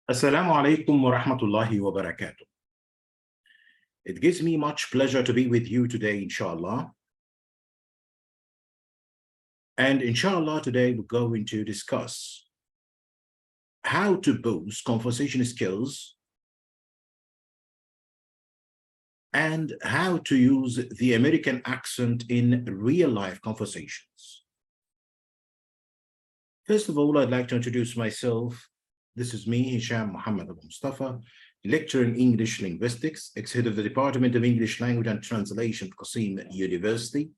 Assalamu alaikum wa rahmatullahi wa barakatuh. It gives me much pleasure to be with you today, inshallah. And inshallah, today we're going to discuss how to boost conversation skills and how to use the American accent in real-life conversations. First of all, I'd like to introduce myself. This is me, Hisham Muhammad Abu Mustafa, lecturer in English linguistics, ex-head of the Department of English Language and Translation at Qasim University,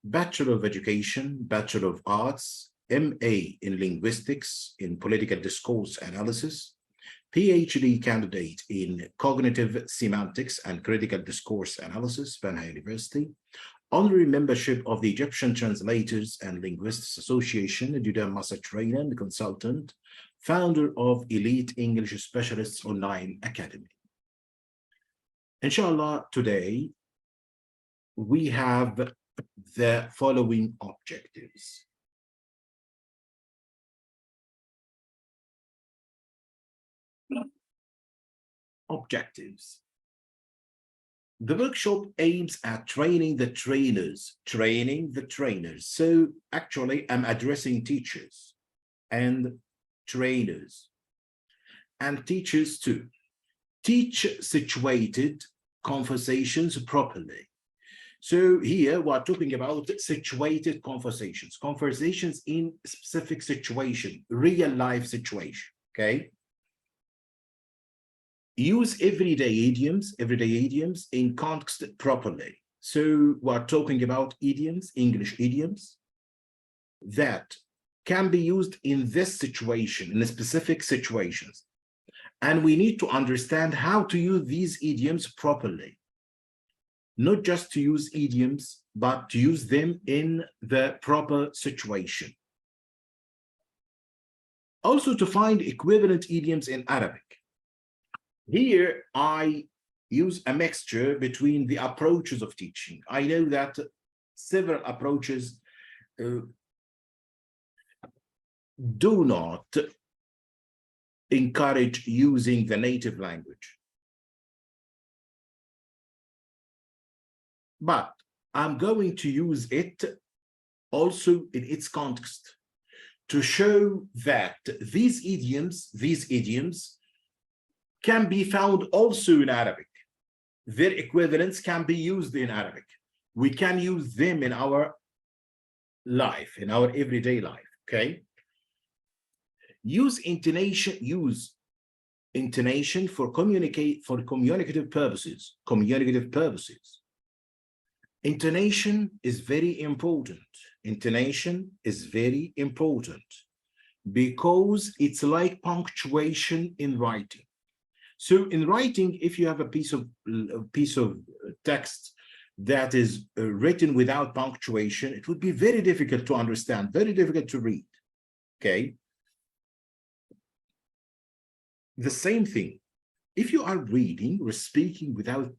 Bachelor of Education, Bachelor of Arts, MA in Linguistics in Political Discourse Analysis, PhD candidate in Cognitive Semantics and Critical Discourse Analysis, Banha University, honorary membership of the Egyptian Translators and Linguists Association, Idioms Master Trainer and Consultant, founder of Elite English Specialists Online Academy. Inshallah, today we have the following objectives. The workshop aims at training the trainers. So actually, I'm addressing teachers and trainers and teachers too. Teach situated conversations properly. So here we're talking about situated conversations in specific situation, real life situation, okay? Use everyday idioms in context properly. So we're talking about idioms, English idioms, that can be used in this situation, in the specific situations. And we need to understand how to use these idioms properly. Not just to use idioms, but to use them in the proper situation. Also to find equivalent idioms in Arabic. Here, I use a mixture between the approaches of teaching. I know that several approaches do not encourage using the native language. But I'm going to use it also in its context to show that these idioms can be found also in Arabic. Their equivalents can be used in Arabic. We can use them in our life, in our everyday life, okay? Use intonation for communicative purposes. Intonation is very important. Intonation is very important because it's like punctuation in writing. So in writing, if you have a piece of text that is written without punctuation, it would be very difficult to understand, very difficult to read, okay? The same thing, if you are reading or speaking without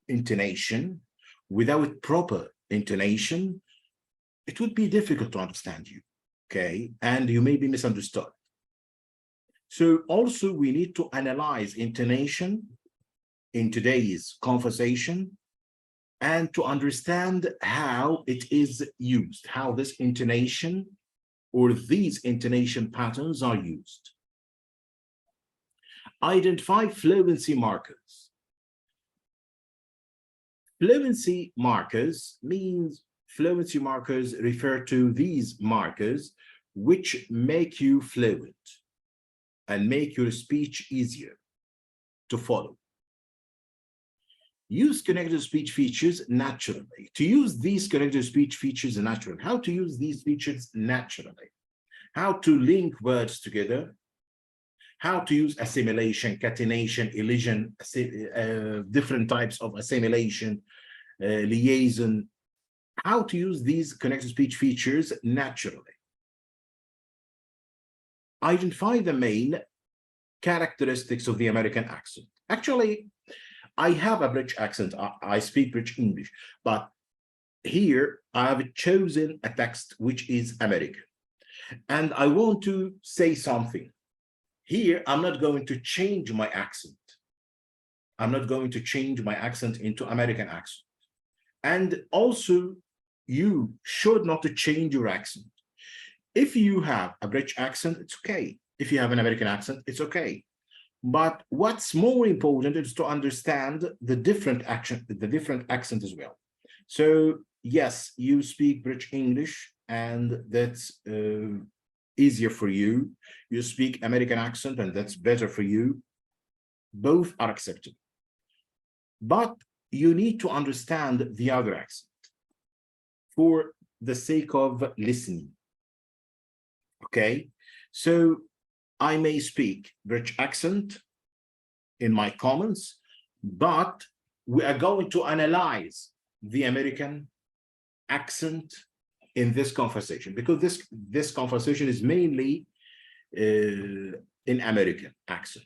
intonation, without proper intonation, it would be difficult to understand you, okay? And you may be misunderstood. So also we need to analyze intonation in today's conversation and to understand how it is used, how this intonation or these intonation patterns are used. Identify fluency markers. Fluency markers refer to these markers which make you fluent and make your speech easier to follow. Use connected speech features naturally. To use these connected speech features naturally. How to use these features naturally. How to link words together. How to use assimilation, catenation, elision, different types of assimilation, liaison. How to use these connected speech features naturally. Identify the main characteristics of the American accent. Actually, I have a British accent. I speak British English, but here I have chosen a text which is American. And I want to say something. Here, I'm not going to change my accent. I'm not going to change my accent into American accent. And also, you should not change your accent. If you have a British accent, it's okay. If you have an American accent, it's okay. But what's more important is to understand the different accent as well. So yes, you speak British English, and that's easier for you. You speak American accent, and that's better for you. Both are acceptable. But you need to understand the other accent for the sake of listening. Okay, so I may speak British accent in my comments, but we are going to analyze the American accent in this conversation, because this conversation is mainly in American accent.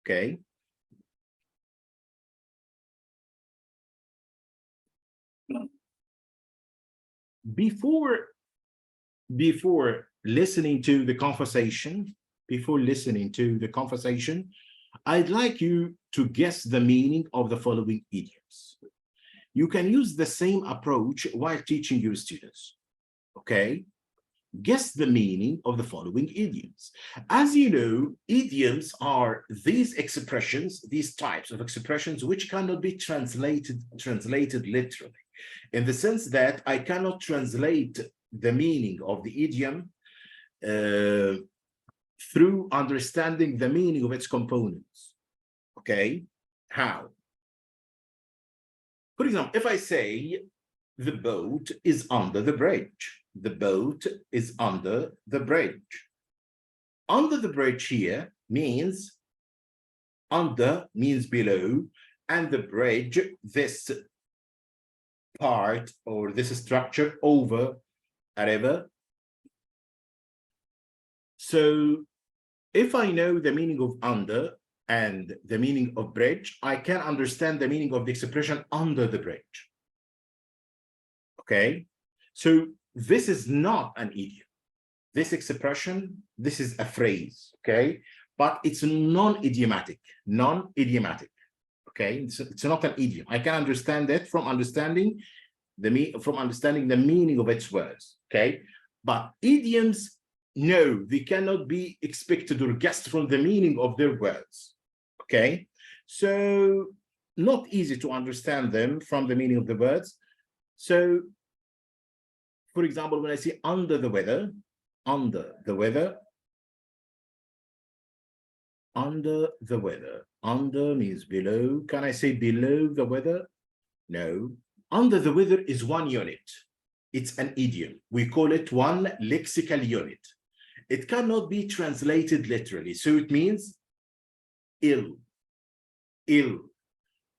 Okay. Before listening to the conversation, I'd like you to guess the meaning of the following idioms. You can use the same approach while teaching your students. Okay? Guess the meaning of the following idioms. As you know, idioms are these expressions, these types of expressions, which cannot be translated literally, in the sense that I cannot translate the meaning of the idiom through understanding the meaning of its components. Okay, how? For example, if I say the boat is under the bridge, the boat is under the bridge. Under the bridge here means, under means below, and the bridge, this part or this structure over a river. So if I know the meaning of under and the meaning of bridge, I can understand the meaning of the expression under the bridge. Okay, so this is not an idiom. This expression, this is a phrase, okay, but it's non-idiomatic, okay, it's not an idiom. I can understand that from understanding the meaning of its words, okay, but idioms, no, they cannot be expected or guessed from the meaning of their words, okay, so not easy to understand them from the meaning of the words. So for example, when I say under the weather, under the weather means below. Can I say below the weather? No. Under the weather is one unit. It's an idiom. We call it one lexical unit. It cannot be translated literally. So it means ill.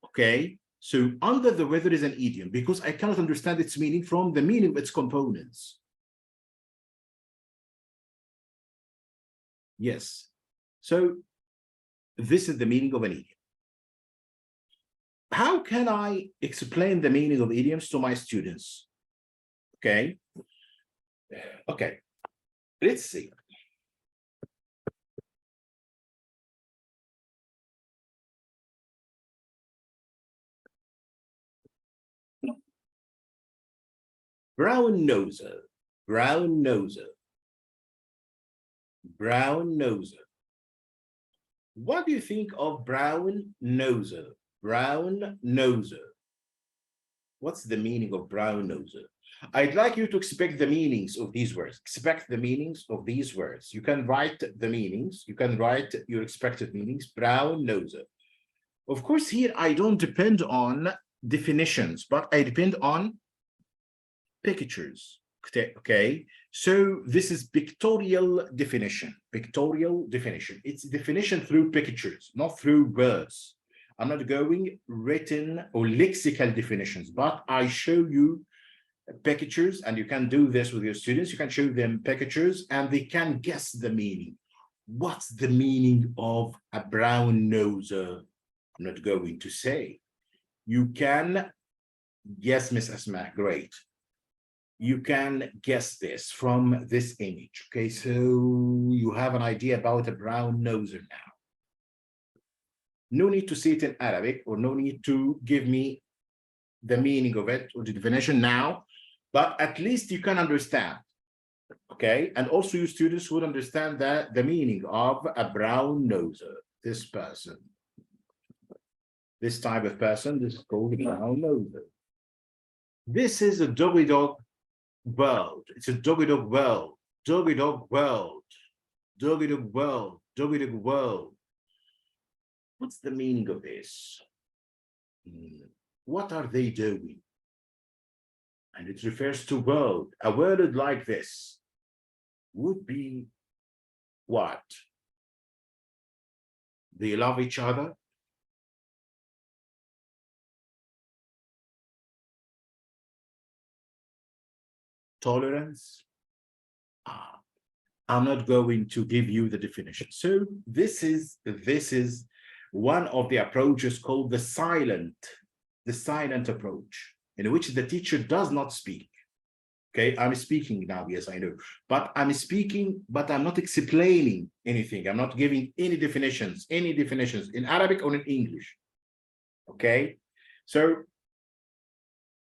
Okay. So under the weather is an idiom because I cannot understand its meaning from the meaning of its components. Yes. So this is the meaning of an idiom. How can I explain the meaning of idioms to my students? Okay. Okay. Let's see. Brown noser, brown noser, brown noser. What do you think of brown noser? Brown noser. What's the meaning of brown noser? I'd like you to expect the meanings of these words. Expect the meanings of these words. You can write the meanings. You can write your expected meanings. Brown noser. Of course, here I don't depend on definitions, but I depend on pictures. Okay, so this is pictorial definition. Pictorial definition. It's definition through pictures, not through words. I'm not going written or lexical definitions, but I show you pictures, and you can do this with your students. You can show them pictures and they can guess the meaning. What's the meaning of a brown noser? I'm not going to say. You can, yes, Miss Asma, great. you can guess this from this image. Okay, so you have an idea about a brown noser now. No need to say it in Arabic, or no need to give me the meaning of it or the definition now, but at least you can understand. Okay, and also you students would understand that the meaning of a brown noser, this person. This type of person, this is called a brown noser. This is a doggy dog world. It's a doggy dog world, doggy dog world, doggy dog world, doggy dog world. What's the meaning of this? What are they doing? And it refers to world. A word like this would be what? They love each other. Tolerance. I'm not going to give you the definition. So this is one of the approaches called the silent approach, in which the teacher does not speak. Okay, I'm speaking now, yes, I know, but I'm speaking, but I'm not explaining anything. I'm not giving any definitions in Arabic or in English. Okay, so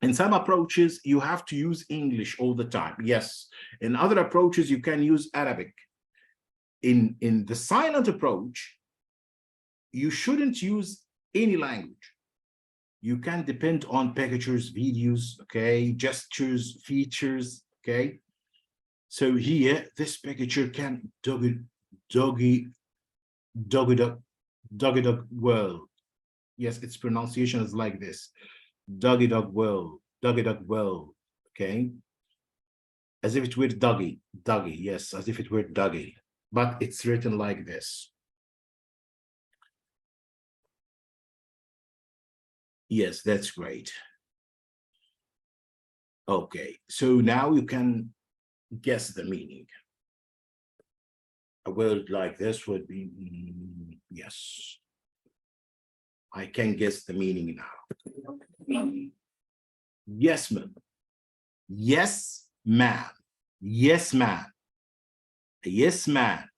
in some approaches, you have to use English all the time. Yes, in other approaches, you can use Arabic. In the silent approach, you shouldn't use any language. You can depend on pictures, videos, okay, gestures, features, okay. So here, this picture can doggy dog world. Yes, its pronunciation is like this. Doggy dog world, okay. As if it were doggy, yes, as if it were doggy, but it's written like this. Yes, that's great. Okay, so now you can guess the meaning. A word like this would be, yes. I can guess the meaning now. Yes, ma'am. Yes, ma'am. Yes, ma'am. Yes, man.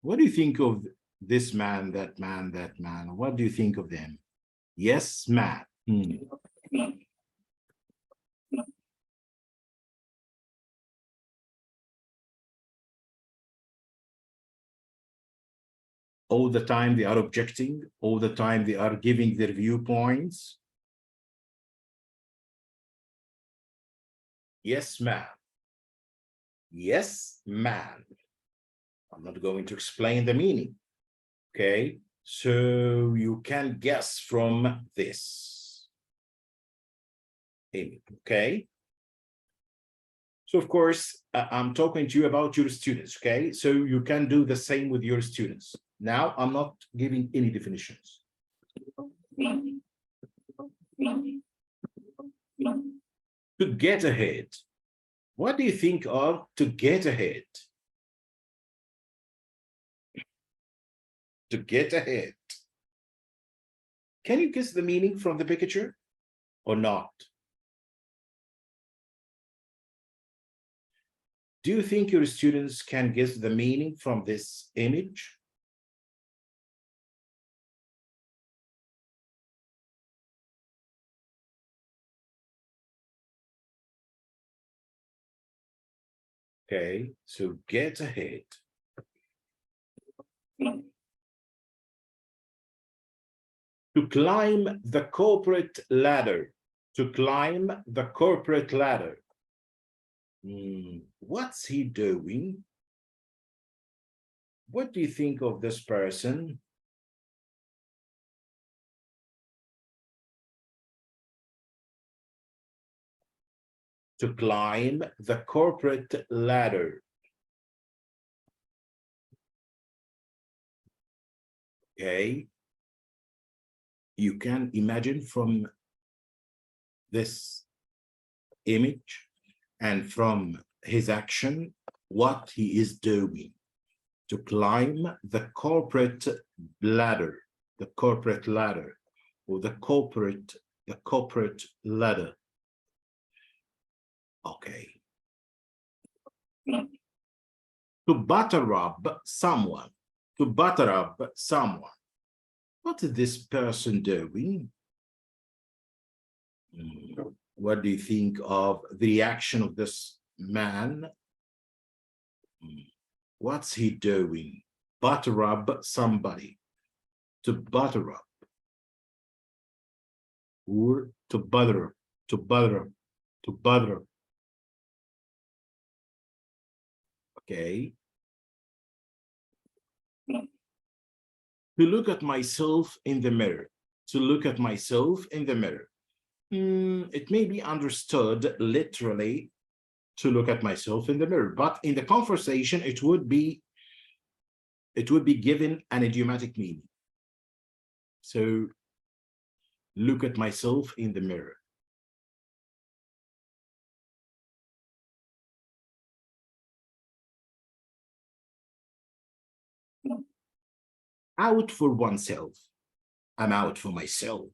What do you think of this man, that man, that man? What do you think of them? Yes, man. All the time they are objecting, all the time they are giving their viewpoints. Yes, ma'am. Yes, ma'am. I'm not going to explain the meaning. Okay, so you can guess from this. Okay. So of course, I'm talking to you about your students, okay? So you can do the same with your students. Now, I'm not giving any definitions. To get ahead. What do you think of to get ahead? To get ahead. Can you guess the meaning from the picture or not? Do you think your students can guess the meaning from this image? Okay, so get ahead. To climb the corporate ladder. To climb the corporate ladder. What's he doing? What do you think of this person? To climb the corporate ladder. Okay. You can imagine from this image and from his action what he is doing. To climb the corporate ladder, the corporate ladder, or the corporate ladder. Okay. To butter up someone. To butter up someone. What is this person doing? What do you think of the reaction of this man? What's he doing? Butter up somebody. To butter up. Or to butter, to butter, to butter. Okay. To look at myself in the mirror. To look at myself in the mirror. It may be understood literally to look at myself in the mirror, but in the conversation, it would be given an idiomatic meaning. So, look at myself in the mirror. Out for oneself. I'm out for myself.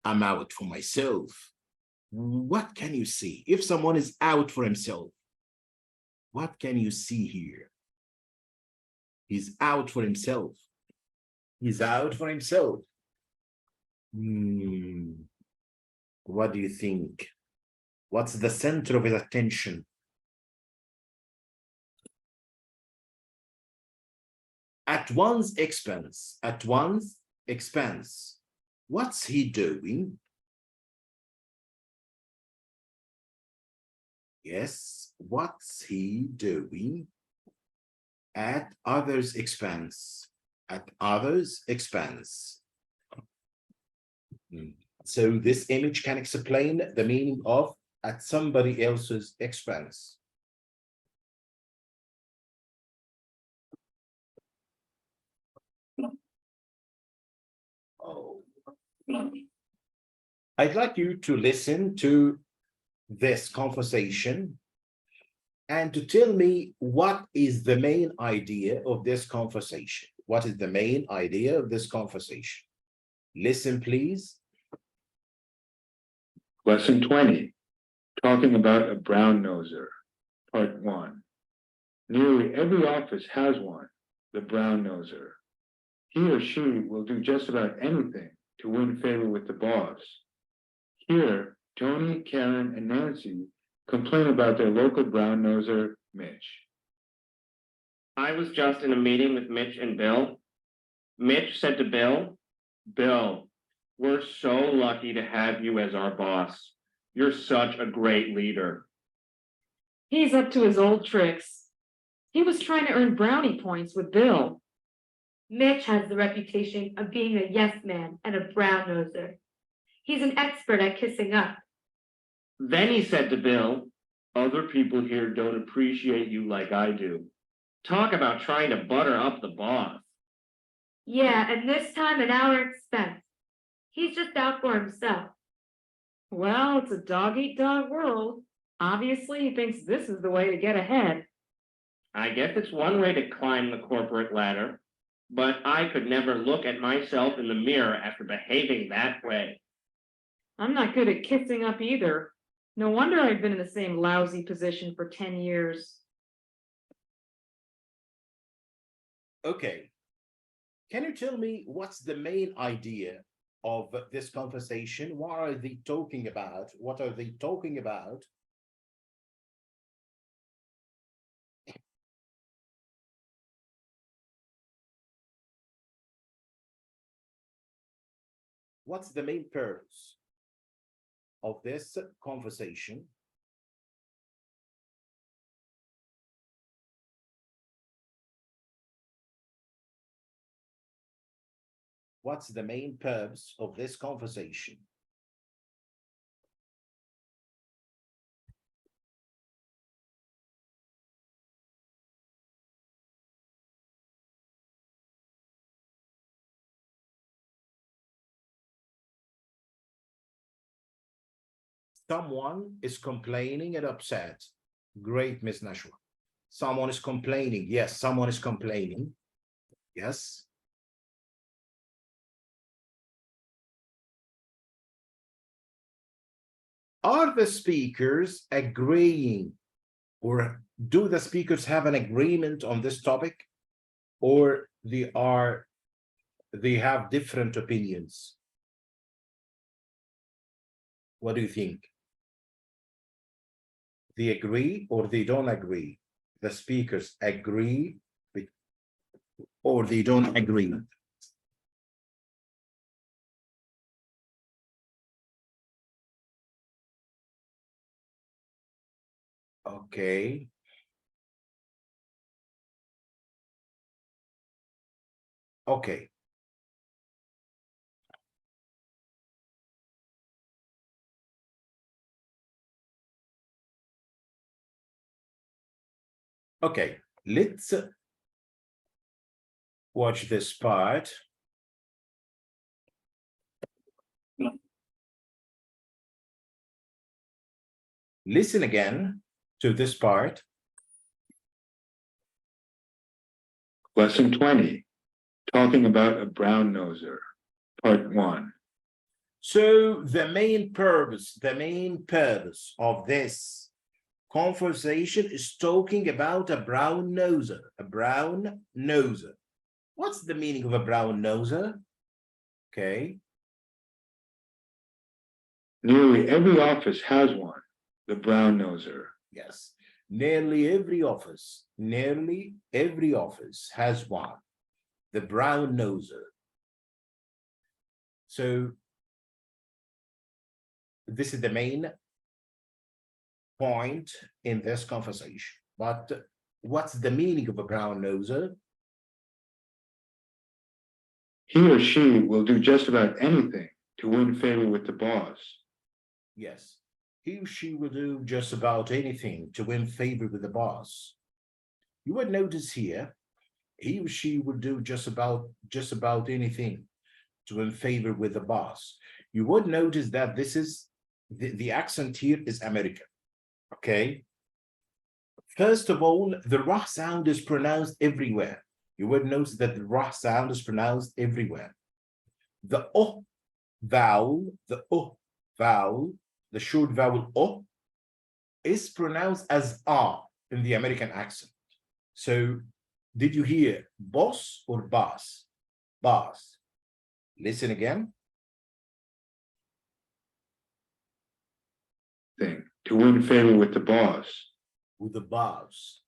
I'm out for myself. What can you see? If someone is out for himself, what can you see here? He's out for himself. He's out for himself. What do you think? What's the center of his attention? At one's expense. At one's expense. What's he doing? Yes, what's he doing? At others' expense. At others' expense. So this image can explain the meaning of at somebody else's expense. Oh. I'd like you to listen to this conversation and to tell me what is the main idea of this conversation. What is the main idea of this conversation? Listen, please. Lesson 20, talking about a brown noser, part 1. Nearly every office has one, the brown noser. He or she will do just about anything to win favor with the boss. Here, Tony, Karen, and Nancy complain about their local brown noser, Mitch. I was just in a meeting with Mitch and Bill. Mitch said to Bill, "Bill, we're so lucky to have you as our boss. You're such a great leader." He's up to his old tricks. He was trying to earn brownie points with Bill. Mitch has the reputation of being a yes man and a brown noser. He's an expert at kissing up. Then he said to Bill, "Other people here don't appreciate you like I do. Talk about trying to butter up the boss." Yeah, and this time at our expense. He's just out for himself. Well, it's a dog-eat-dog world. Obviously, he thinks this is the way to get ahead. I guess it's one way to climb the corporate ladder, but I could never look at myself in the mirror after behaving that way. I'm not good at kissing up either. No wonder I've been in the same lousy position for 10 years. Okay. Can you tell me what's the main idea of this conversation? What are they talking about? What are they talking about? What's the main purpose of this conversation? What's the main purpose of this conversation? Someone is complaining and upset. Great, Miss Nashwa. Someone is complaining. Yes, someone is complaining. Yes. Are the speakers agreeing, or do the speakers have an agreement on this topic, or they have different opinions? What do you think? They agree or they don't agree? The speakers agree or they don't agree? Okay. Okay. Okay, let's watch this part. Listen again to this part. Lesson 20, talking about a brown noser, part 1. So the main purpose of this conversation is talking about a brown noser, a brown noser. What's the meaning of a brown noser? Okay. Nearly every office has one, the brown noser. Yes. Nearly every office has one, the brown noser. So this is the main point in this conversation. But what's the meaning of a brown noser? He or she will do just about anything to win favor with the boss. Yes, he or she will do just about anything to win favor with the boss. You would notice here, he or she will do just about anything to win favor with the boss. You would notice that this is the accent here is American. Okay. First of all, the ra sound is pronounced everywhere. You would notice that the ra sound is pronounced everywhere. The o vowel, the short vowel o, is pronounced as a in the American accent. So, did you hear boss or boss? Boss. Listen again. Thing to win favor with the boss. With the boss.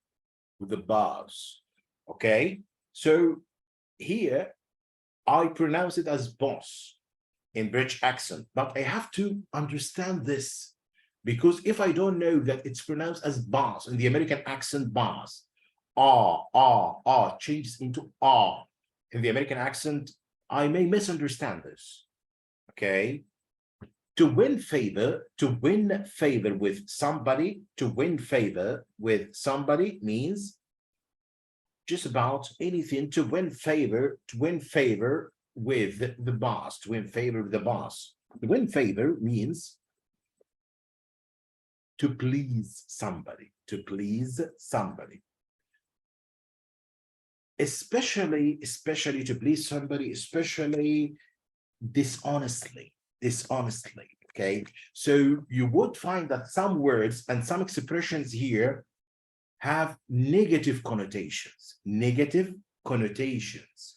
Okay. So here I pronounce it as boss in British accent, but I have to understand this, because if I don't know that it's pronounced as boss in the American accent, boss, changes into in the American accent, I may misunderstand this. Okay. To win favor with somebody, means just about anything to win favor with the boss, to win favor with the boss. To win favor means to please somebody, especially to please somebody, especially dishonestly. Okay, so you would find that some words and some expressions here have negative connotations.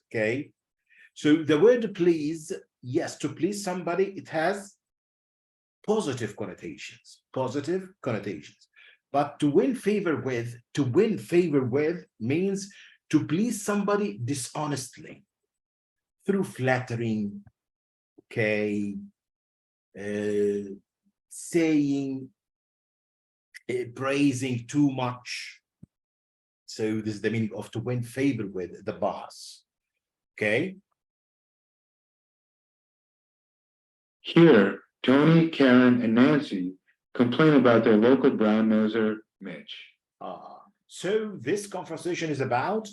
Okay, so the word please, yes, to please somebody, it has positive connotations, but to win favor with means to please somebody dishonestly through flattering, okay, saying, praising too much. So this is the meaning of to win favor with the boss. Okay. Here, Tony, Karen, and Nancy complain about their local brown noser, Mitch. So this conversation is about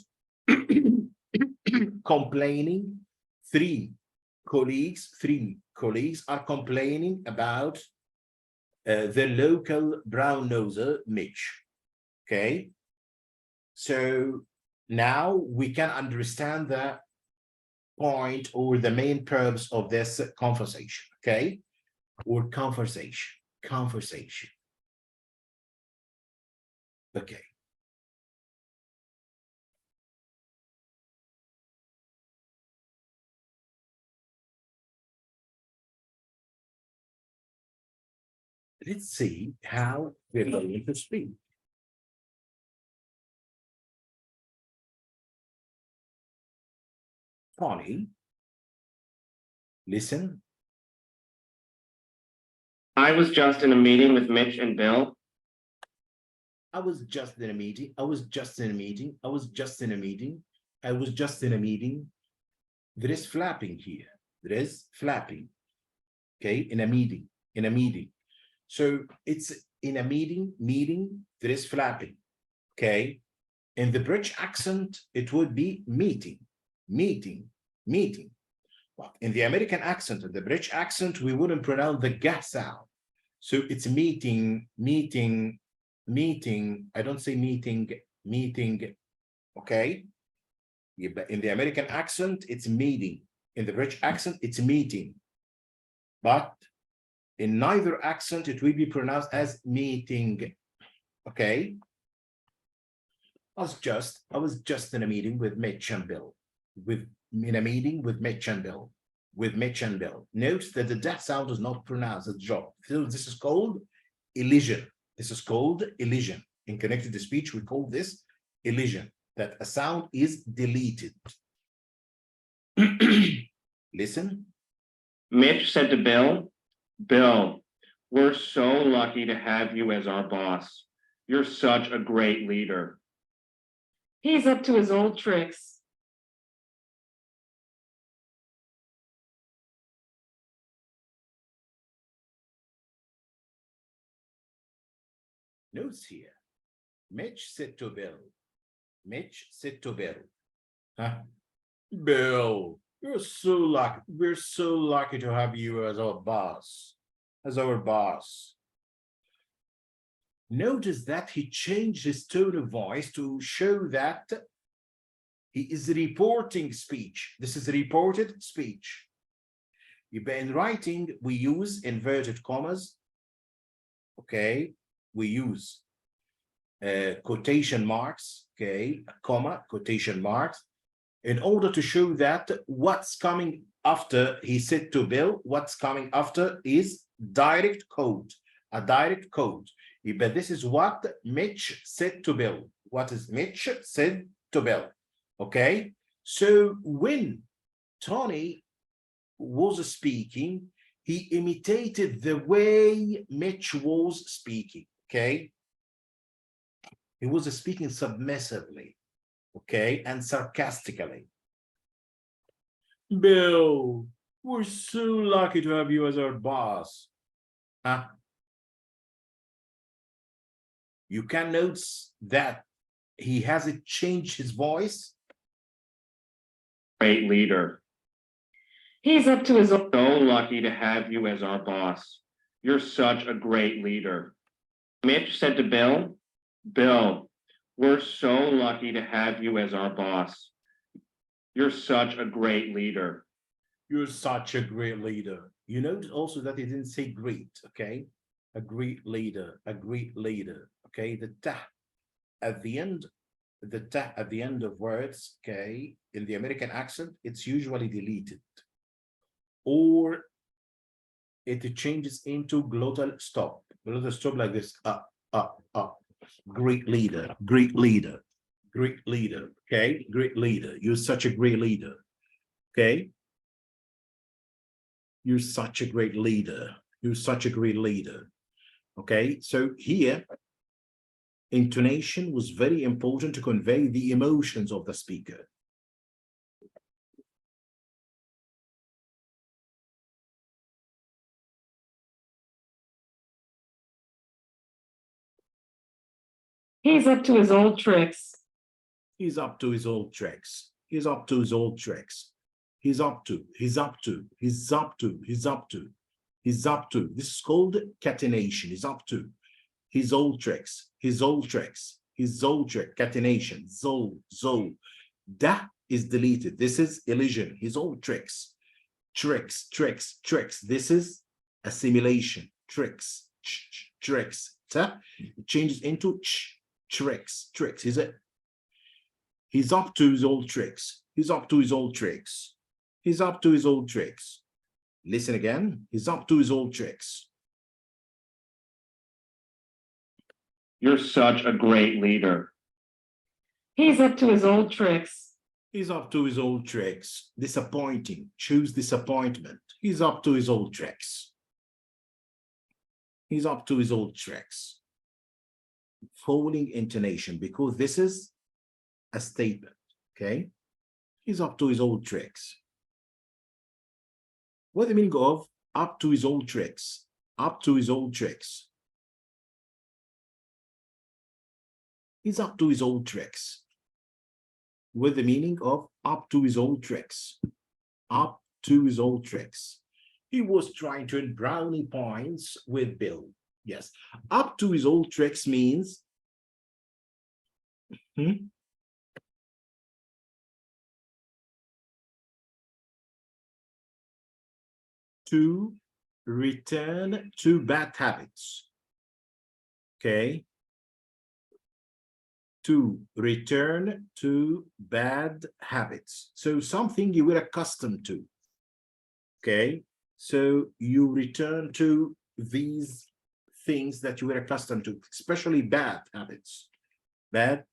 complaining. Three colleagues are complaining about the local brown noser, Mitch. Okay. So now we can understand the point or the main purpose of this conversation. Okay. Or conversation. conversation. Okay. Let's see how we're going to speak. Tony, listen. I was just in a meeting with Mitch and Bill. I was just in a meeting. I was just in a meeting. I was just in a meeting. I was just in a meeting. There is flapping here. There is flapping. Okay, in a meeting, in a meeting. So it's in a meeting, there is flapping. Okay. In the British accent, it would be meeting, meeting, meeting. But in the American accent, in the British accent, we wouldn't pronounce the G sound. So it's meeting, meeting, meeting. I don't say meeting, meeting. Okay. Yeah, but in the American accent, it's meeting. In the British accent, it's meeting. But in neither accent, it will be pronounced as meeting. Okay. I was just in a meeting with Mitch and Bill. In a meeting with Mitch and Bill. With Mitch and Bill. Note that the death sound is not pronounced as drop. So this is called elision. This is called elision. In connected speech, we call this elision, that a sound is deleted. Listen. Mitch said to Bill, Bill, we're so lucky to have you as our boss. You're such a great leader. He's up to his old tricks. Notes here. Mitch said to Bill. Mitch said to Bill. Huh? Bill, you're so lucky. We're so lucky to have you as our boss. As our boss. Notice that he changed his tone of voice to show that he is reporting speech. This is reported speech. In writing, we use inverted commas. Okay, we use quotation marks. Okay, comma, quotation marks, in order to show that what's coming after he said to Bill, what's coming after is direct quote, a direct quote. But this is what Mitch said to Bill. What is Mitch said to Bill? Okay, so when Tony was speaking, he imitated the way Mitch was speaking. Okay, he was speaking submissively, okay, and sarcastically. Bill, we're so lucky to have you as our boss. Huh? You can notice that he hasn't changed his voice. Great leader. He's up to his old. So lucky to have you as our boss. You're such a great leader. Mitch said to Bill, Bill, we're so lucky to have you as our boss. You're such a great leader. You're such a great leader. You notice also that he didn't say great, okay? A great leader, a great leader, okay? The ta at the end, the ta at the end of words, okay? In the American accent, it's usually deleted. Or it changes into glottal stop. Glottal stop like this, up, up, up. Great leader, great leader, great leader, okay? Great leader. You're such a great leader, okay? You're such a great leader. You're such a great leader. Okay, so here, intonation was very important to convey the emotions of the speaker. He's up to his old tricks. He's up to his old tricks. He's up to his old tricks. He's up to, he's up to, he's up to, he's up to, he's up to. This is called catenation. He's up to his old tricks, his old tricks, his old trick, catenation, zol, zol. That is deleted. This is elision, his old tricks, tricks, tricks, tricks. This is assimilation, tricks, tricks. It changes into tricks. He's up to his old tricks. He's up to his old tricks. He's up to his old tricks. Listen again. He's up to his old tricks. You're such a great leader. He's up to his old tricks. He's up to his old tricks. Disappointing. Choose disappointment. He's up to his old tricks. He's up to his old tricks. Following intonation, because this is a statement, okay? He's up to his old tricks. What the meaning of up to his old tricks? Up to his old tricks. He's up to his old tricks. With the meaning of up to his old tricks. Up to his old tricks. He was trying to earn brownie points with Bill. Yes, up to his old tricks means to return to bad habits. Okay. To return to bad habits. So something you were accustomed to. Okay. So you return to these things that you were accustomed to, especially bad habits. Bad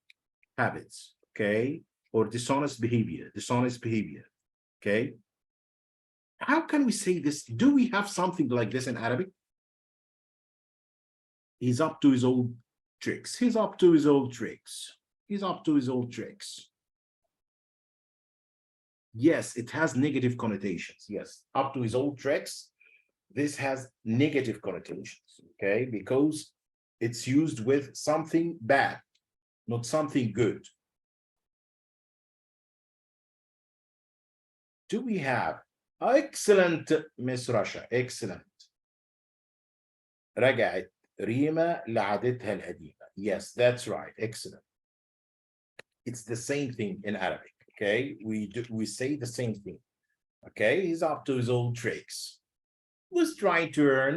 habits. Okay. Or dishonest behavior. Okay. How can we say this? Do we have something like this in Arabic? He's up to his old tricks. He's up to his old tricks. He's up to his old tricks. Yes, it has negative connotations. Yes, up to his old tricks. This has negative connotations, okay? Because it's used with something bad, not something good. Do we have excellent, Miss Rasha, excellent. رجعت ريما لعادتها القديمة. Yes, that's right. Excellent. It's the same thing in Arabic. Okay, we say the same thing. Okay, he's up to his old tricks. He was trying to earn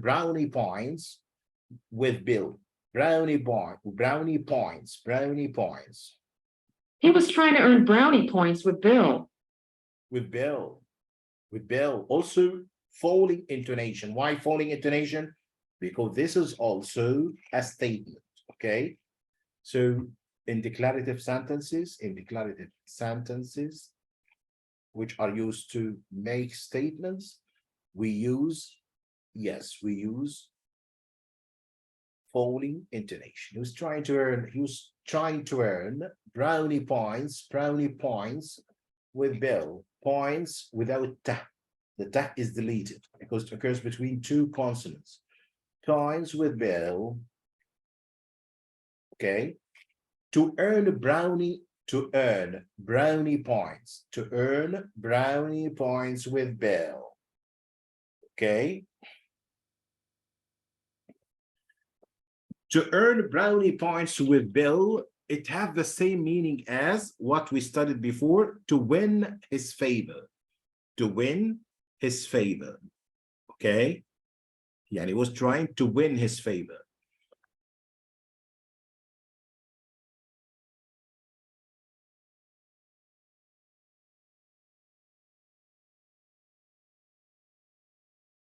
brownie points with Bill. Brownie points. He was trying to earn brownie points with Bill. With Bill. Also falling intonation. Why falling intonation? Because this is also a statement. Okay, so in declarative sentences, which are used to make statements, we use falling intonation. He was trying to earn brownie points with Bill. Points without ta. The ta is deleted because it occurs between two consonants. Points with Bill. Okay. To earn brownie points. To earn brownie points with Bill. Okay. To earn brownie points with Bill, it has the same meaning as what we studied before, to win his favor. To win his favor. Okay. Yeah, he was trying to win his favor.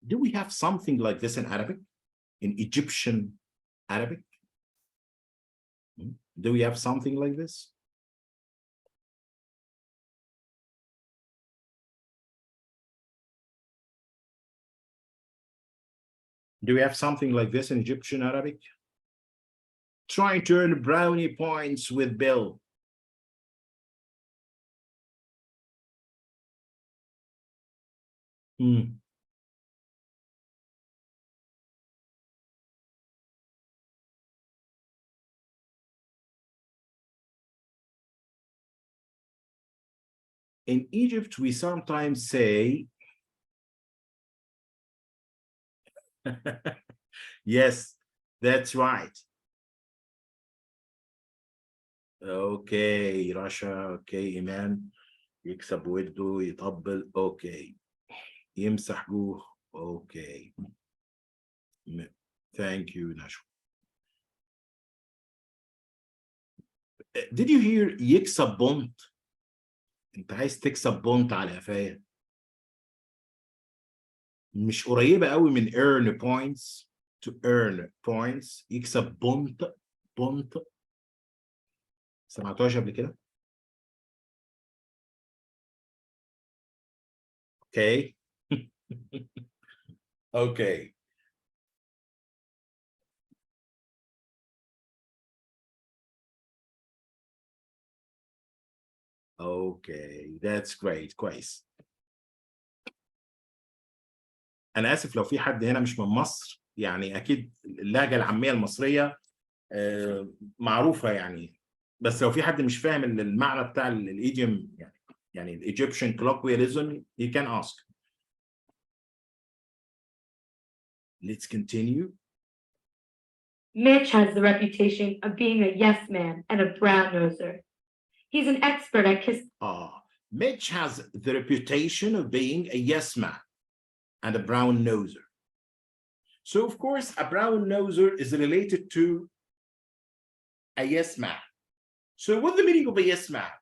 Do we have something like this in Arabic? In Egyptian Arabic? Do we have something like this? Do we have something like this in Egyptian Arabic? Trying to earn brownie points with Bill. In Egypt, we sometimes say, yes, that's right. Okay, Russia, okay, Iman. يكسب وده يطبل, okay. يمسح جوه, okay. Thank you, Nashwa. Did you hear يكسب بونت؟ انت عايز تكسب بونت على قفايا. مش قريبة قوي من earn points to earn points. يكسب بونت. بونت سمعتوهاش قبل كده؟ اوكي. اوكي. اوكي that's great. كويس. انا اسف لو في حد هنا مش من مصر، يعني اكيد اللهجه العاميه المصريه معروفه يعني، بس لو في حد مش فاهم المعنى بتاع الايديوم يعني الايجيبشن colloquialism you can ask. Let's continue. Mitch has the reputation of being a yes man and a brown noser. He's an expert at kissing. Mitch has the reputation of being a yes man and a brown noser. So of course a brown noser is related to a yes man. So what's the meaning of a yes man?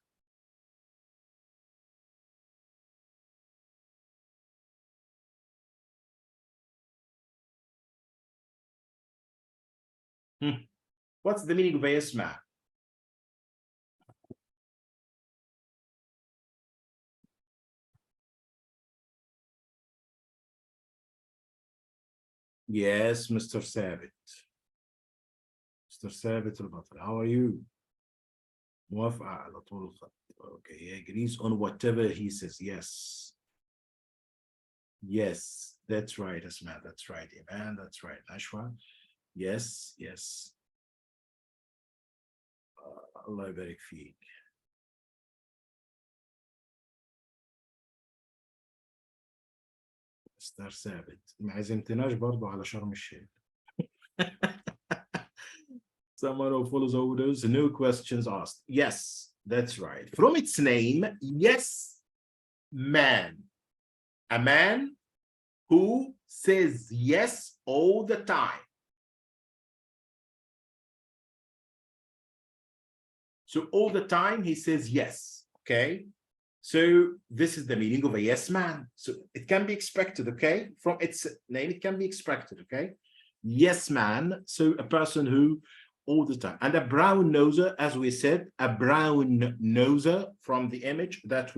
What's the meaning of a yes man? Yes, Mr. Sabit. Mr. Sabit al-Batal, how are you? موافقة على طول الخط. Okay, he agrees on whatever he says. Yes. Yes, that's right, Asma. That's right, Iman. That's right, Ashwa. Yes, yes. Allah يبارك فيك. مستر ثابت ما عزمتناش برضو على شرم الشيخ. Someone who follows orders, no questions asked. Yes, that's right. From its name, yes, man. A man who says yes all the time. So all the time he says yes, okay? So this is the meaning of a yes man. So it can be expected, okay? From its name, it can be expected, okay? Yes man, so a person who all the time. And a brown noser, as we said, a brown noser from the image that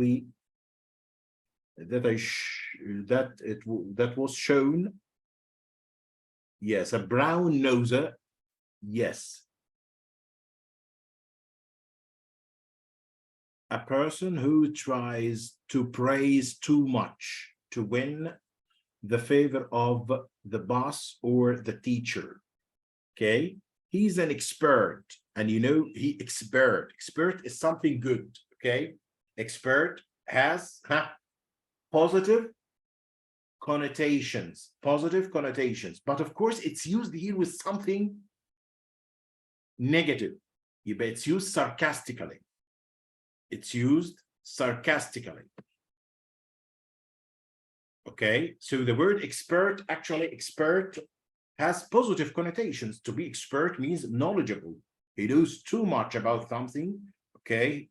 was shown. Yes, a brown noser, yes. A person who tries to praise too much to win the favor of the boss or the teacher, okay? He's an expert, and you know, expert is something good, okay? Expert has positive connotations, but of course it's used here with something negative. But it's used sarcastically. It's used sarcastically. Okay, so the word expert, actually expert has positive connotations. To be expert means knowledgeable. He knows too much about something, okay?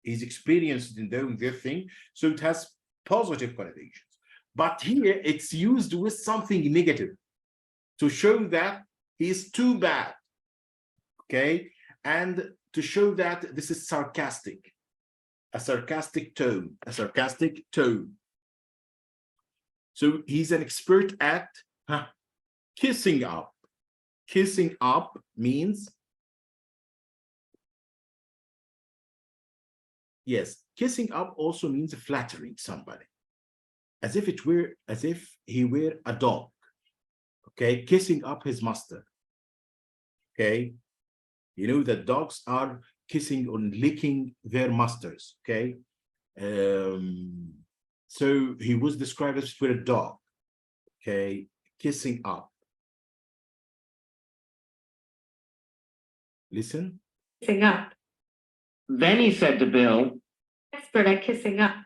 He's experienced in doing this thing, so it has positive connotations. But here it's used with something negative to show that he's too bad, okay? And to show that this is sarcastic. A sarcastic tone. So he's an expert at kissing up. Kissing up means, yes, kissing up also means flattering somebody, as if he were a dog. Okay, kissing up his master. Okay, you know that dogs are kissing or licking their masters, okay? So he was described as for a dog, okay? Kissing up. Listen. Kissing up. Then he said to Bill, Expert at kissing up.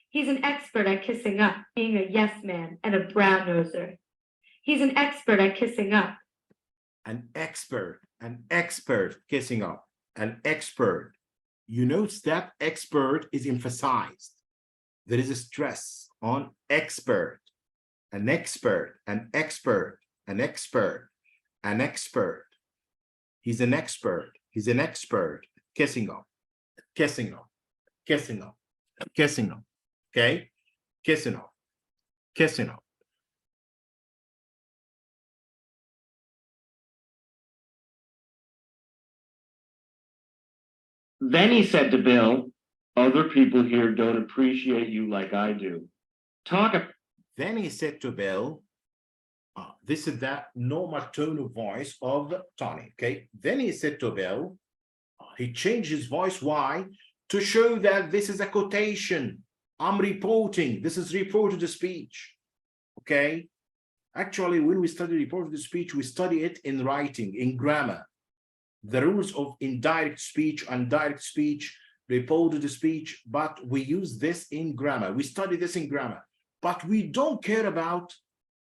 He's an expert at kissing up, being a yes man and a brown noser. He's an expert at kissing up. An expert kissing up, an expert. You notice that expert is emphasized. There is a stress on expert, an expert, an expert, an expert, an expert. He's an expert, he's an expert, kissing up, kissing up, kissing up, kissing up, okay? Kissing up, kissing up. Then he said to Bill, other people here don't appreciate you like I do. Then he said to Bill, this is that normal tone of voice of Tony, okay? Then he said to Bill, he changed his voice, why? To show that this is a quotation. I'm reporting, this is reported speech, okay? Actually, when we study reported speech, we study it in writing, in grammar. The rules of indirect speech, indirect speech, reported speech, but we use this in grammar. We study this in grammar, but we don't care about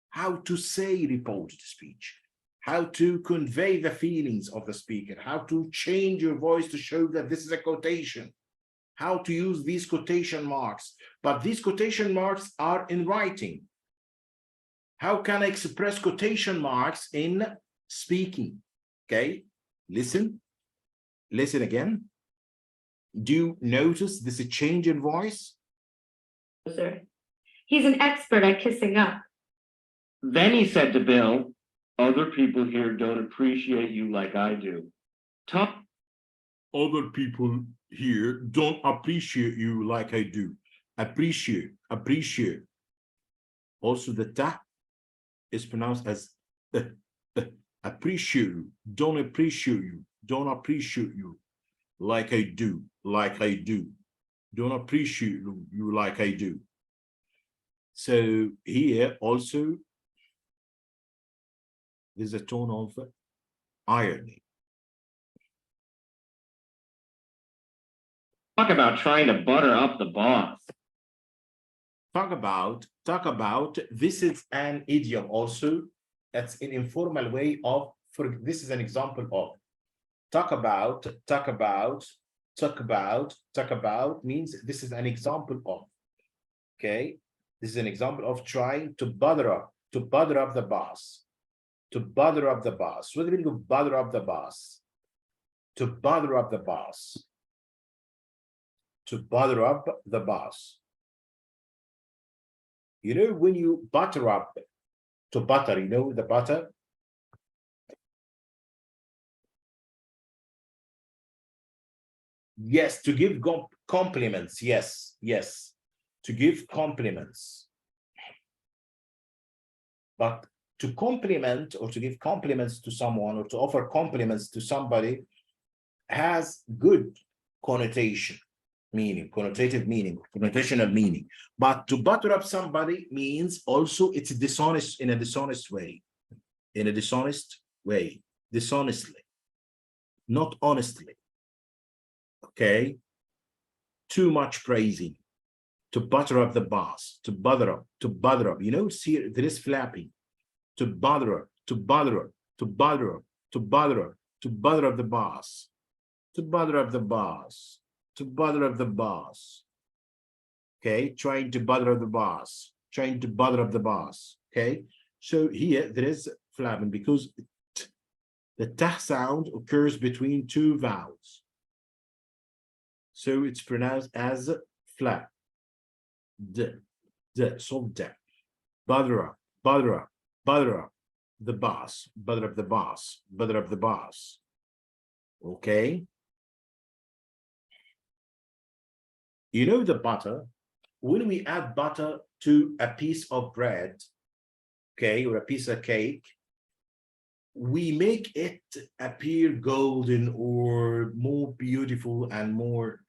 how to say reported speech, how to convey the feelings of the speaker, how to change your voice to show that this is a quotation, how to use these quotation marks. But these quotation marks are in writing. How can I express quotation marks in speaking? Okay, listen again. Do you notice this change in voice? Sir. He's an expert at kissing up. Then he said to Bill, other people here don't appreciate you like I do. Other people here don't appreciate you like I do. Appreciate, appreciate. Also, the ta is pronounced as appreciate you, don't appreciate you, don't appreciate you like I do, like I do. Don't appreciate you like I do. So here also, there's a tone of irony. Talk about trying to butter up the boss. Talk about, this is an idiom also. That's an informal way of, this is an example of. Talk about means this is an example of, okay? This is an example of trying to bother up the boss. To bother up the boss. What do you mean to bother up the boss? To bother up the boss. To bother up the boss. You know, when you butter up, to butter, you know the butter? Yes, to give compliments. Yes, yes, to give compliments. But to compliment or to give compliments to someone or to offer compliments to somebody has good connotation, meaning, connotative meaning, connotational meaning. But to butter up somebody means also it's dishonest, in a dishonest way, in a dishonest way, dishonestly, not honestly. Okay, too much praising, to butter up the boss, to bother up, you know, see, there is flapping, to bother up, to bother up, to bother up, to bother up, to bother up the boss, to bother up the boss, to bother up the boss. Okay, trying to bother up the boss, trying to bother up the boss. Okay, so here there is flapping because the ta sound occurs between two vowels. So it's pronounced as flat. So bother up, bother up, bother up the boss, bother up the boss, bother up the boss. Okay. You know the butter, when we add butter to a piece of bread, okay, or a piece of cake, we make it appear golden or more beautiful and more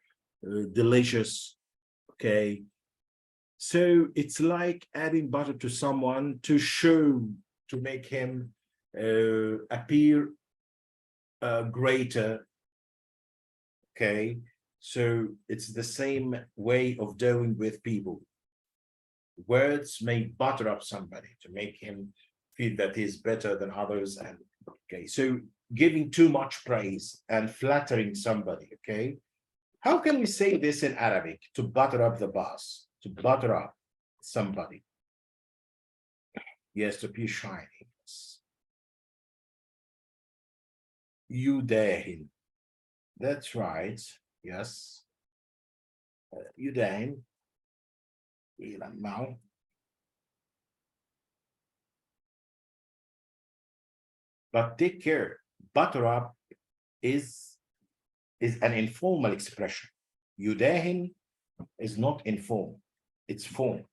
delicious, okay? So it's like adding butter to someone to show, to make him appear greater, okay? So it's the same way of doing with people. Words may butter up somebody to make him feel that he's better than others. And okay, so giving too much praise and flattering somebody. Okay, how can we say this in Arabic? To butter up the boss, to butter up somebody. Yes, to be shiny. Yudahin. That's right. Yes. Yudahin. Now. But take care. Butter up is an informal expression. Yudahin is not informal. It's formal.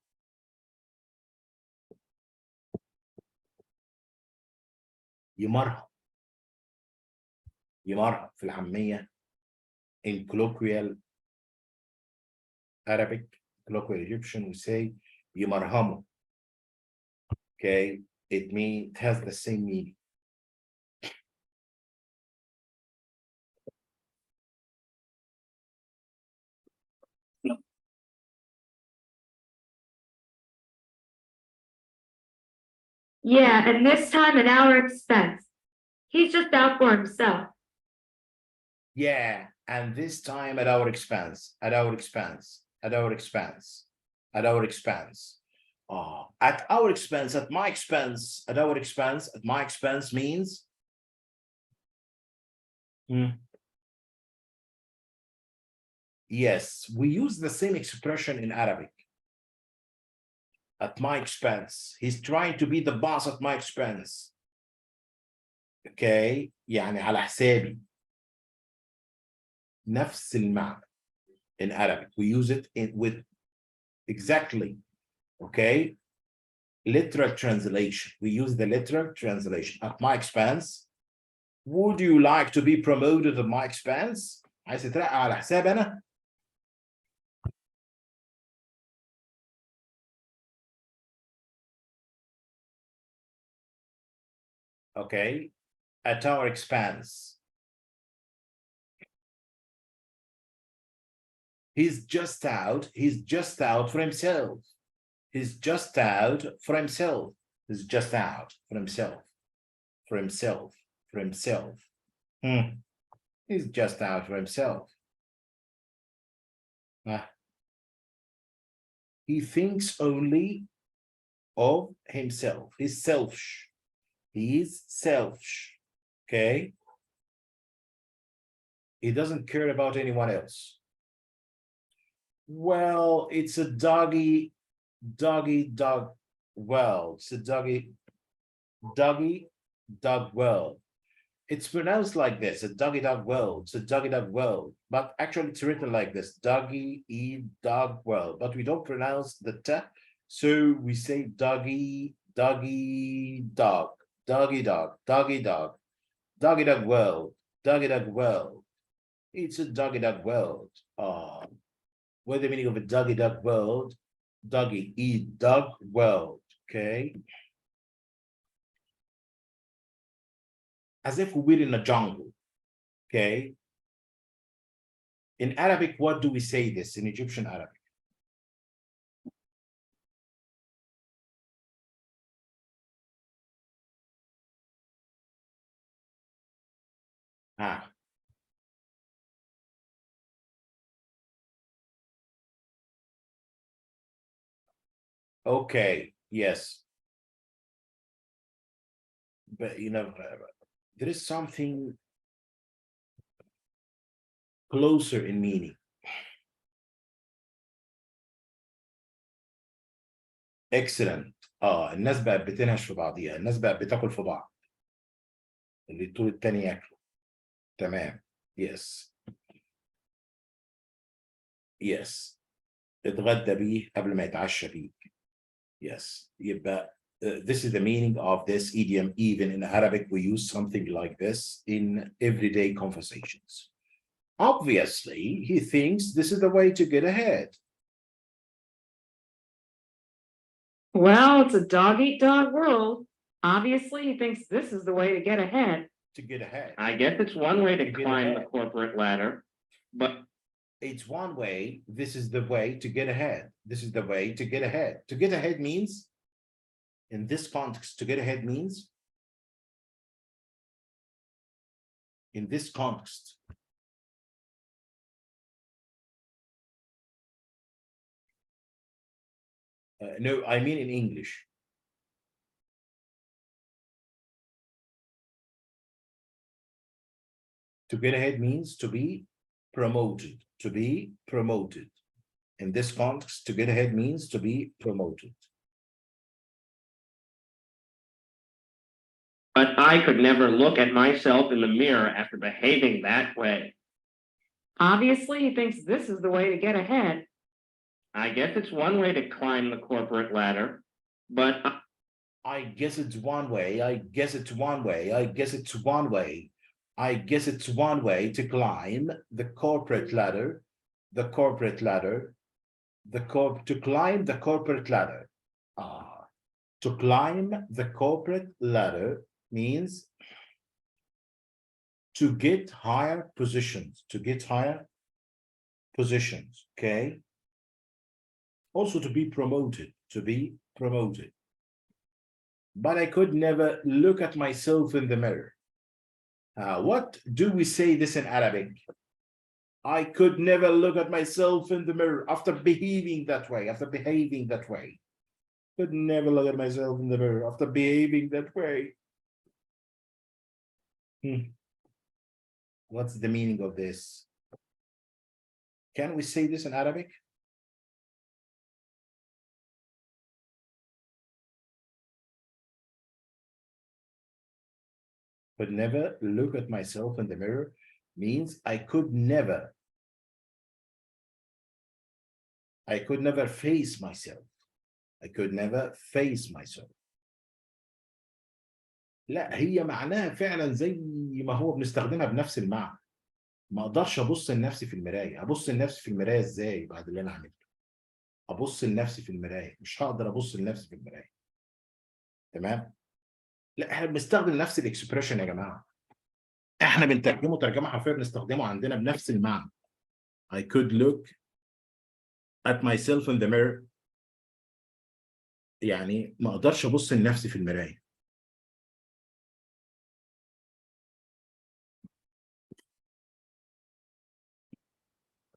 يمرهم في العامية in colloquial Arabic, colloquial Egyptian, we say يمرهموا. Okay, it has the same meaning. Yeah, and this time at our expense. He's just out for himself. Yeah, and this time at our expense, at our expense, at our expense, at our expense. At our expense, at my expense, at our expense, at my expense means yes, we use the same expression in Arabic. At my expense. He's trying to be the boss at my expense. Okay, يعني على حسابي. نفس المعنى in Arabic. We use it with exactly, okay, literal translation. We use the literal translation. At my expense. Would you like to be promoted at my expense? عايز تترقى على حساب أنا؟ Okay, at our expense. He's just out for himself. He's just out for himself. He's just out for himself. For himself. For himself. He's just out for himself. He thinks only of himself. He's selfish. He's selfish. Okay. He doesn't care about anyone else. Well, it's a dog world. It's a doggy dog world. It's pronounced like this, a dog world. It's a dog world, but actually it's written like this, dog world, but we don't pronounce the t, so we say doggy dog, dog world. It's a dog world. What's the meaning of a dog world? Dog world. Okay. As if we're in a jungle. Okay. In Arabic, what do we say this in Egyptian Arabic? Okay, yes. But there is something closer in meaning. Excellent. الناس بقت بتنهش في بعضيها، الناس بقت بتاكل في بعض. اللي طول التاني ياكلوا. تمام. Yes. Yes. اتغدى بيه قبل ما يتعشى بيك. Yes. يبقى this is the meaning of this idiom. Even in Arabic, we use something like this in everyday conversations. Obviously, he thinks this is the way to get ahead. Well, it's a dog-eat-dog world. Obviously, he thinks this is the way to get ahead. To get ahead. I guess it's one way to get climb the ahead. corporate ladder, but It's one way. This is the way to get ahead. This is the way to get ahead. To get ahead means In this context, to get ahead means in this context. No, I mean in English. To get ahead means to be promoted, to be promoted. In this context, to get ahead means to be promoted. But I could never look at myself in the mirror after behaving that way. Obviously, he thinks this is the way to get ahead. I guess it's one way to climb the corporate ladder, but I guess it's one way, I guess it's one way, I guess it's one way. I guess it's one way to climb the corporate ladder, to climb the corporate ladder. To climb the corporate ladder means to get higher positions, okay? Also to be promoted, But I could never look at myself in the mirror. What do we say this in Arabic? I could never look at myself in the mirror after behaving that way, Could never look at myself in the mirror after behaving that way. What's the meaning of this? Can we say this in Arabic? Could never look at myself in the mirror means I could never face myself. لا هي معناها فعلا زي ما هو بنستخدمها بنفس المعنى. ما اقدرش ابص لنفسي في المرايه، ابص لنفسي في المرايه ازاي بعد اللي انا عملته؟ ابص لنفسي في المرايه، مش هقدر ابص لنفسي في المرايه. تمام؟ لا احنا بنستخدم نفس الاكسبريشن يا جماعه. احنا بنترجمه ترجمه حرفيه، بنستخدمه عندنا بنفس المعنى. I could look at myself in the mirror. يعني ما اقدرش ابص لنفسي في المرايه.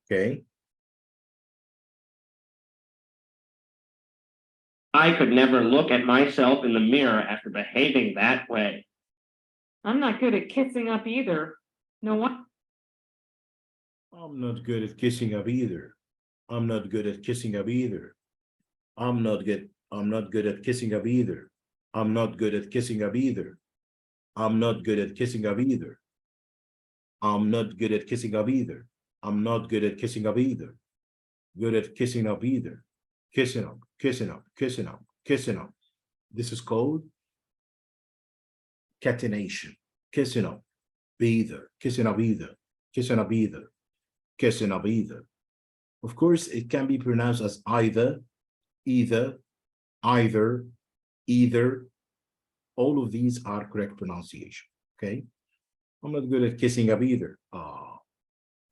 Okay. I could never look at myself in the mirror after behaving that way. I'm not good at kissing up either. No one. I'm not good at kissing up either. I'm not good at kissing up either. I'm not good at kissing up either. I'm not good at kissing up either. I'm not good at kissing up either. I'm not good at kissing up either. I'm not good at kissing up either. Good at kissing up either. Kissing up, kissing up, kissing up, kissing up. This is called catenation. Kissing up, either, kissing up either, kissing up either, kissing up either. Of course, it can be pronounced as either, either, either, either. All of these are correct pronunciation. Okay. I'm not good at kissing up either.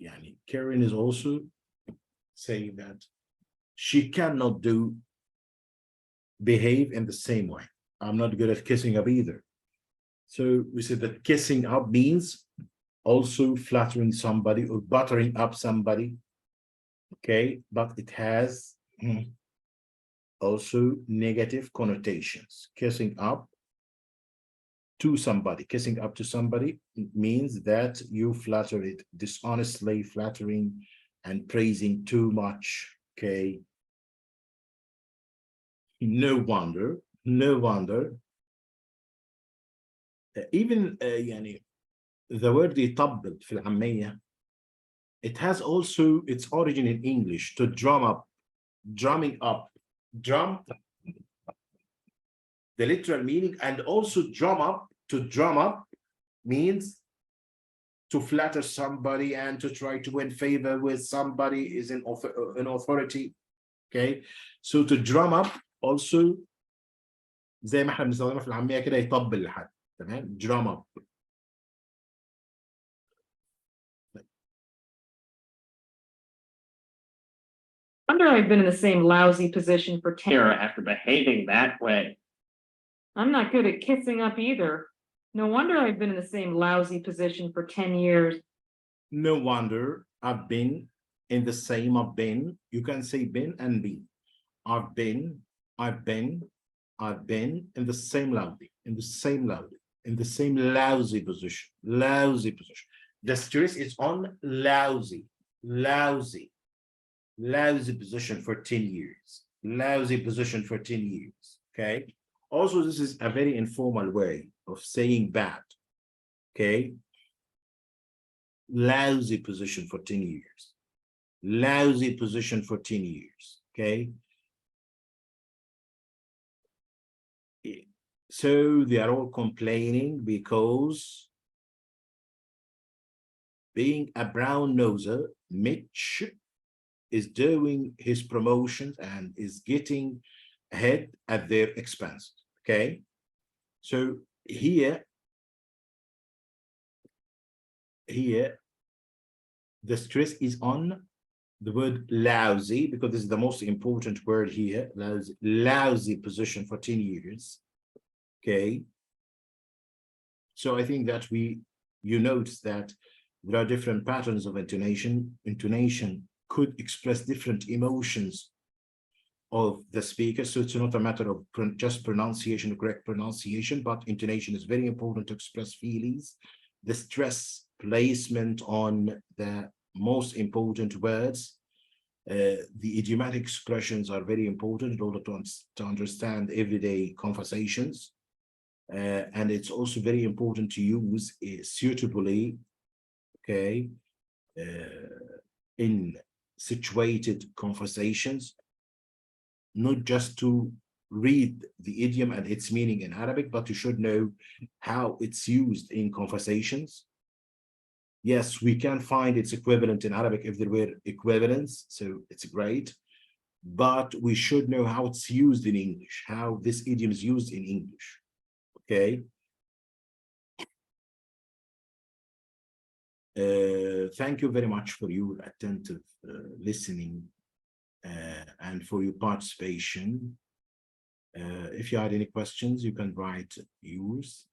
Yani Karen is also saying that she cannot behave in the same way. I'm not good at kissing up either. So we said that kissing up means also flattering somebody or buttering up somebody. Okay, but it has also negative connotations. Kissing up to somebody means that you flatter it dishonestly, flattering and praising too much. Okay, no wonder even يعني the word يطبل في العامية, it has also its origin in English, to drum up, drumming up, drum, the literal meaning, and also drum up, to drum up means to flatter somebody and to try to win favor with somebody is an authority. Okay, so to drum up also زي ما احنا بنستخدمها في العامية كده يطبل لحد. تمام, drum up. Wonder I've been in the same lousy position for 10 Here after behaving that way. I'm not good at kissing up either. No wonder I've been in the same lousy position for 10 years. No wonder I've been in the same. I've been. You can say been and been. I've been in the same lousy, in the same lousy position. Lousy position. The stress is on lousy position for 10 years. Lousy position for 10 years. Okay. Also, this is a very informal way of saying bad. Okay. Lousy position for 10 years. Lousy position for 10 years. Okay. So they are all complaining because being a brown noser, Mitch is doing his promotions and is getting ahead at their expense. Okay. So here, the stress is on the word lousy, because this is the most important word here. Lousy position for 10 years. Okay. So I think that you notice that there are different patterns of intonation. Intonation could express different emotions of the speaker. So it's not a matter of just pronunciation, correct pronunciation, but intonation is very important to express feelings. The stress placement on the most important words. The idiomatic expressions are very important in order to understand everyday conversations. And it's also very important to use suitably, okay, in situated conversations, not just to read the idiom and its meaning in Arabic, but you should know how it's used in conversations. Yes, we can find its equivalent in Arabic if there were equivalents, so it's great, but we should know how it's used in English, how this idiom is used in English. Okay. Thank you very much for your attentive listening and for your participation. If you had any questions, you can write yours.